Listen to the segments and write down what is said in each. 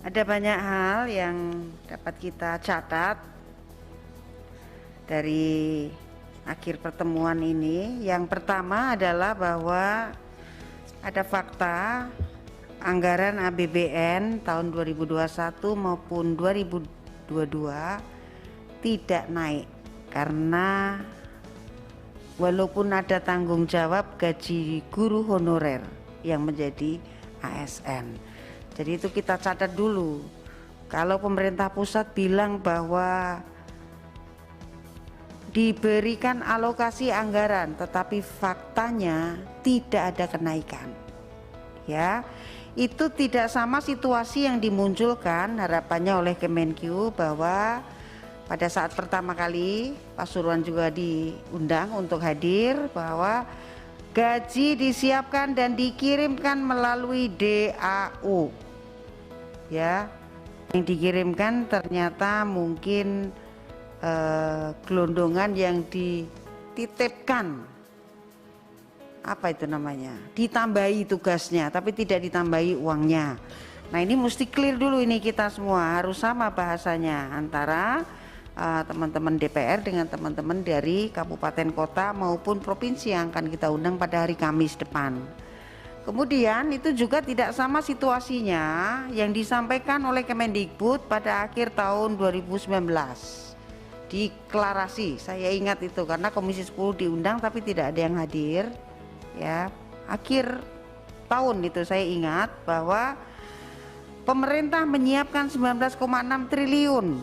Ada banyak hal yang dapat kita catat dari akhir pertemuan ini. Yang pertama adalah bahwa ada fakta anggaran APBN tahun 2021 maupun 2022 tidak naik karena walaupun ada tanggung jawab gaji guru honorer yang menjadi ASN. Jadi itu kita catat dulu. Kalau pemerintah pusat bilang bahwa diberikan alokasi anggaran, tetapi faktanya tidak ada kenaikan. Ya, itu tidak sama situasi yang dimunculkan harapannya oleh Kemenkyu bahwa pada saat pertama kali Pak Surwan juga diundang untuk hadir bahwa gaji disiapkan dan dikirimkan melalui DAU. Ya, yang dikirimkan ternyata mungkin gelondongan yang dititipkan, apa itu namanya, ditambahi tugasnya tapi tidak ditambahi uangnya. Nah ini mesti clear dulu, ini kita semua harus sama bahasanya antara teman-teman DPR dengan teman-teman dari kabupaten kota maupun provinsi yang akan kita undang pada hari Kamis depan. Kemudian itu juga tidak sama situasinya yang disampaikan oleh Kemendikbud pada akhir tahun 2019 di deklarasi. Saya ingat itu karena Komisi 10 diundang tapi tidak ada yang hadir. Ya, akhir tahun itu saya ingat bahwa pemerintah menyiapkan 19,6 triliun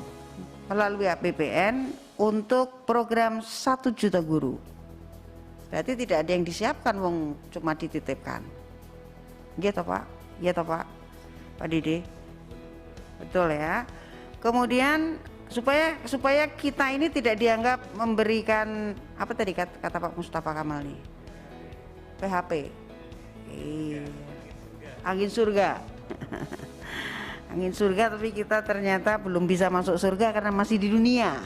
melalui APBN untuk program 1 juta guru. Berarti tidak ada yang disiapkan, wong cuma dititipkan. Gitu Pak, ya toh Pak, Pak Dede, betul ya. Kemudian supaya kita ini tidak dianggap memberikan apa tadi kata Pak Mustafa Kamal nih, PHP, angin surga. Angin surga tapi kita ternyata belum bisa masuk surga karena masih di dunia.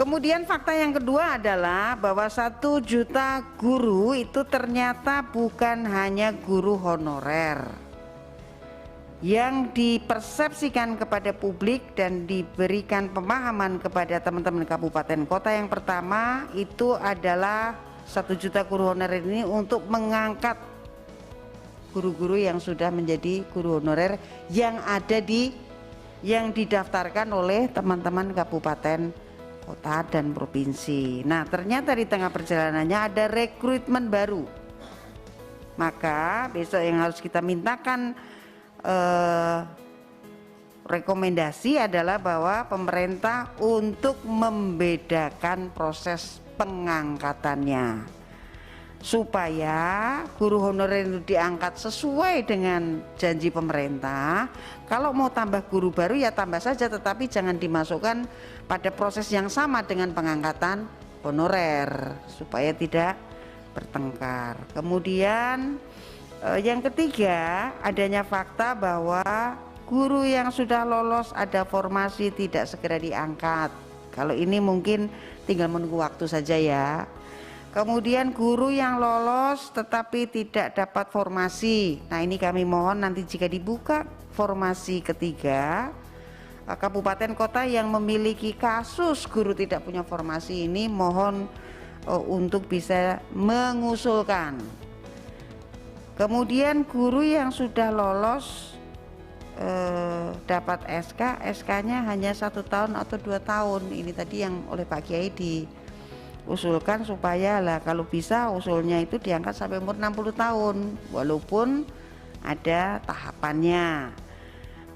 Kemudian fakta yang kedua adalah bahwa 1 juta guru itu ternyata bukan hanya guru honorer. Yang dipersepsikan kepada publik dan diberikan pemahaman kepada teman-teman kabupaten kota, yang pertama itu adalah 1 juta guru honorer ini untuk mengangkat guru-guru yang sudah menjadi guru honorer yang ada yang didaftarkan oleh teman-teman kabupaten kota dan provinsi. Nah ternyata di tengah perjalanannya ada rekrutmen baru, maka besok yang harus kita mintakan rekomendasi adalah bahwa pemerintah untuk membedakan proses pengangkatannya supaya guru honorer itu diangkat sesuai dengan janji pemerintah. Kalau mau tambah guru baru ya tambah saja, tetapi jangan dimasukkan pada proses yang sama dengan pengangkatan honorer supaya tidak bertengkar. Kemudian yang ketiga, adanya fakta bahwa guru yang sudah lolos ada formasi tidak segera diangkat. Kalau ini mungkin tinggal menunggu waktu saja ya. Kemudian guru yang lolos tetapi tidak dapat formasi. Nah ini kami mohon nanti jika dibuka formasi ketiga, kabupaten kota yang memiliki kasus guru tidak punya formasi ini mohon untuk bisa mengusulkan. Kemudian guru yang sudah lolos dapat SK, SK-nya hanya 1 tahun atau 2 tahun. Ini tadi yang oleh Pak Kiai diusulkan supaya lah kalau bisa usulnya itu diangkat sampai umur 60 tahun walaupun ada tahapannya.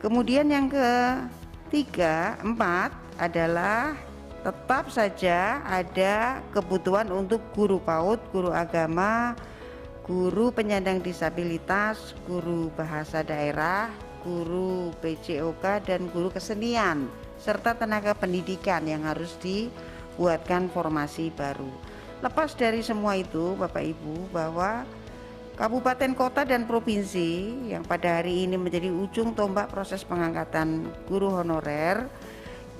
Kemudian yang ketiga, 4 adalah tetap saja ada kebutuhan untuk guru PAUD, guru agama, guru penyandang disabilitas, guru bahasa daerah, guru PJOK dan guru kesenian serta tenaga pendidikan yang harus dibuatkan formasi baru. Lepas dari semua itu Bapak Ibu, bahwa kabupaten kota dan provinsi yang pada hari ini menjadi ujung tombak proses pengangkatan guru honorer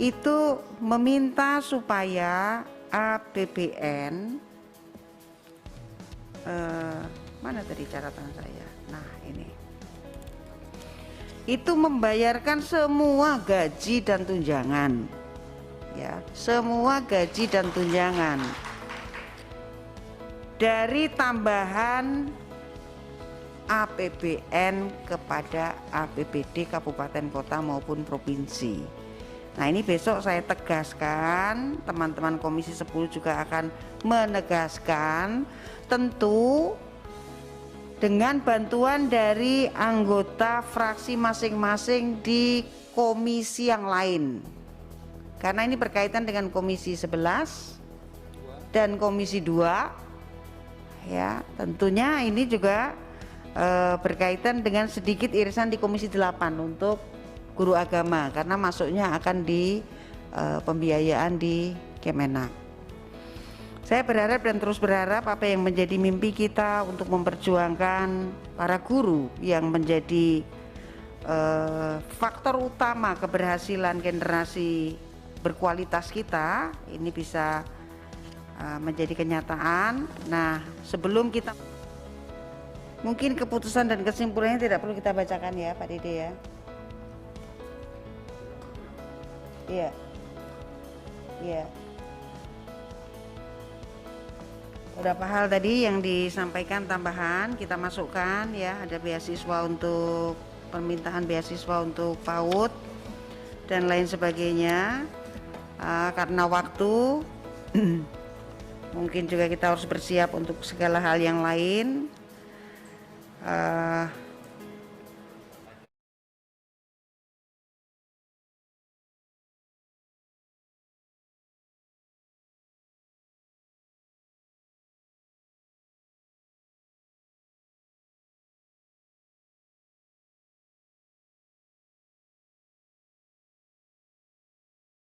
itu meminta supaya APBN mana tadi catatan saya, nah ini itu membayarkan semua gaji dan tunjangan, ya, semua gaji dan tunjangan dari tambahan APBN kepada APBD kabupaten kota maupun provinsi. Nah, ini besok saya tegaskan, teman-teman Komisi 10 juga akan menegaskan, tentu dengan bantuan dari anggota fraksi masing-masing di komisi yang lain. Karena ini berkaitan dengan Komisi 11 dan Komisi 2. Ya, tentunya ini juga berkaitan dengan sedikit irisan di Komisi 8 untuk guru agama, karena masuknya akan di pembiayaan di Kemenak. Saya berharap dan terus berharap apa yang menjadi mimpi kita untuk memperjuangkan para guru yang menjadi faktor utama keberhasilan generasi berkualitas kita ini bisa menjadi kenyataan. Nah, sebelum kita mungkin keputusan dan kesimpulannya tidak perlu kita bacakan ya Pak Dede ya. Iya. Iya. Beberapa hal tadi yang disampaikan tambahan kita masukkan ya, ada beasiswa untuk permintaan beasiswa untuk PAUD dan lain sebagainya. Karena waktu mungkin juga kita harus bersiap untuk segala hal yang lain.